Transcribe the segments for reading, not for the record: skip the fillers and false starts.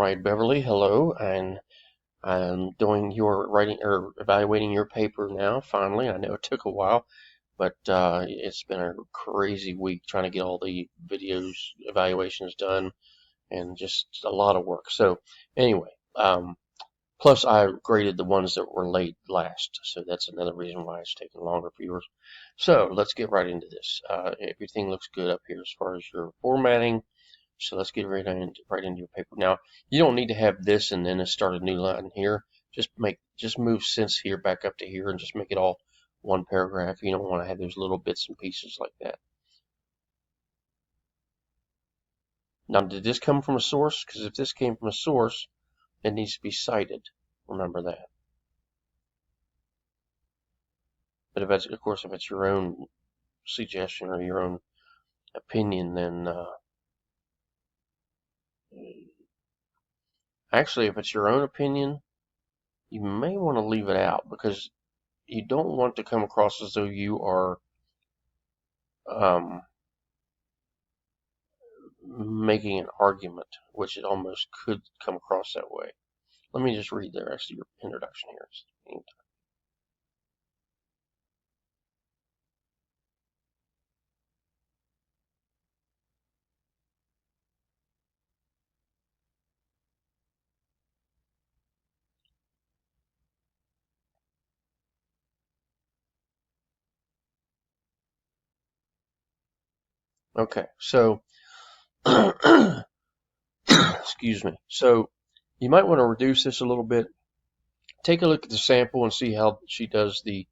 Alright, Beverly, hello, and I'm doing your writing or evaluating your paper now, finally. I know it took a while, but it's been a crazy week trying to get all the videos, evaluations done, and just a lot of work. So, anyway, plus I graded the ones that were late last, so that's another reason why it's taking longer for yours. So, let's get right into this. Everything looks good up here as far as your formatting. So let's get right into your paper. Now, you don't need to have this and then start a new line here. Just move since here back up to here and just make it all one paragraph. You don't want to have those little bits and pieces like that. Now, did this come from a source? Because if this came from a source, it needs to be cited. Remember that. But if it's, of course, if it's your own suggestion or your own opinion, then actually, if it's your own opinion, you may want to leave it out because you don't want to come across as though you are making an argument, which it almost could come across that way. Let me just read the rest of your introduction here. Okay, so excuse me. So you might want to reduce this a little bit. Take a look at the sample and see how she does the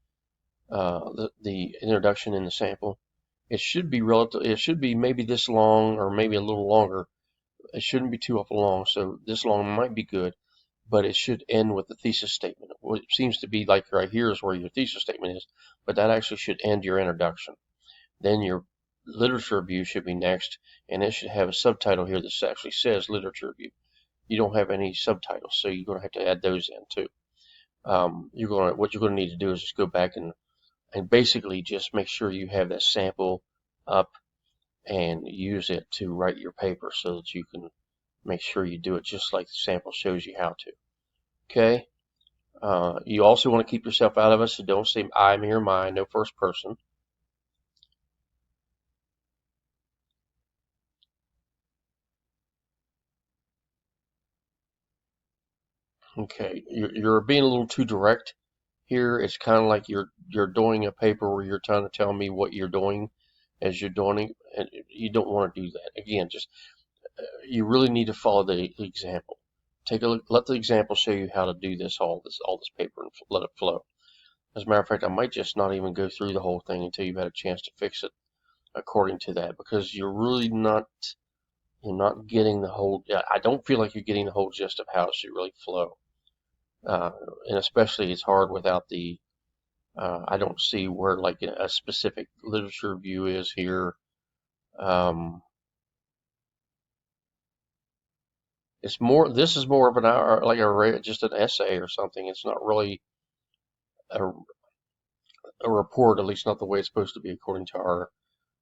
introduction in the sample. It should be relative. It should be maybe this long or maybe a little longer. It shouldn't be too awful long. So this long might be good, but it should end with the thesis statement. What it seems to be like right here is where your thesis statement is, but that actually should end your introduction. Then your literature review should be next, and it should have a subtitle here that actually says literature review. You don't have any subtitles, so you're going to have to add those in too. What you're going to need to do is just go back and basically just make sure you have that sample up and use it to write your paper so that you can make sure you do it just like the sample shows you how to. Okay. You also want to keep yourself out of it, so don't say I, me, or mine, no first person. Okay, you're being a little too direct here. It's kind of like you're doing a paper where you're trying to tell me what you're doing as you're doing it, and you don't want to do that. Again, just you really need to follow the example. Take a look, let the example show you how to do all this paper, and let it flow. As a matter of fact, I might just not even go through the whole thing until you've had a chance to fix it according to that, because you're not getting the whole. I don't feel like you're getting the whole gist of how it should really flow. And especially it's hard without the I don't see where like a specific literature review is here. This is more of an hour, like just an essay or something. It's not really a, a report, at least not the way it's supposed to be according to our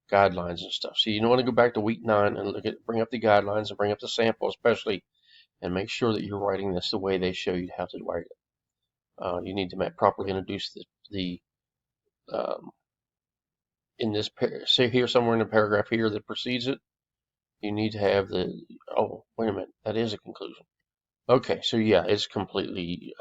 guidelines and stuff. So you want to go back to week 9 and bring up the guidelines and bring up the sample especially, and make sure that you're writing this the way they show you how to write it. You need to properly introduce the um, in this say here somewhere in the paragraph here that precedes it. You need to have oh, wait a minute, that is a conclusion. Okay, so yeah, it's completely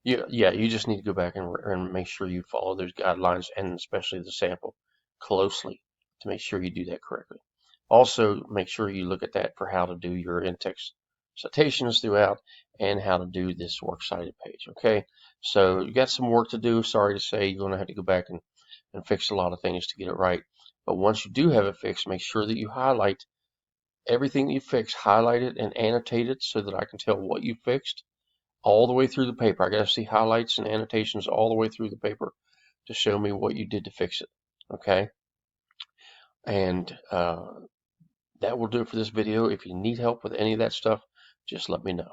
yeah, you just need to go back and make sure you follow those guidelines, and especially the sample closely to make sure you do that correctly. Also, make sure you look at that for how to do your in-text citations throughout and how to do this works cited page. Okay, so you got some work to do. Sorry to say, you're going to have to go back and fix a lot of things to get it right. But once you do have it fixed, make sure that you highlight everything that you fixed, highlight it and annotate it so that I can tell what you fixed all the way through the paper. I got to see highlights and annotations all the way through the paper to show me what you did to fix it. Okay, and that will do it for this video. If you need help with any of that stuff, just let me know.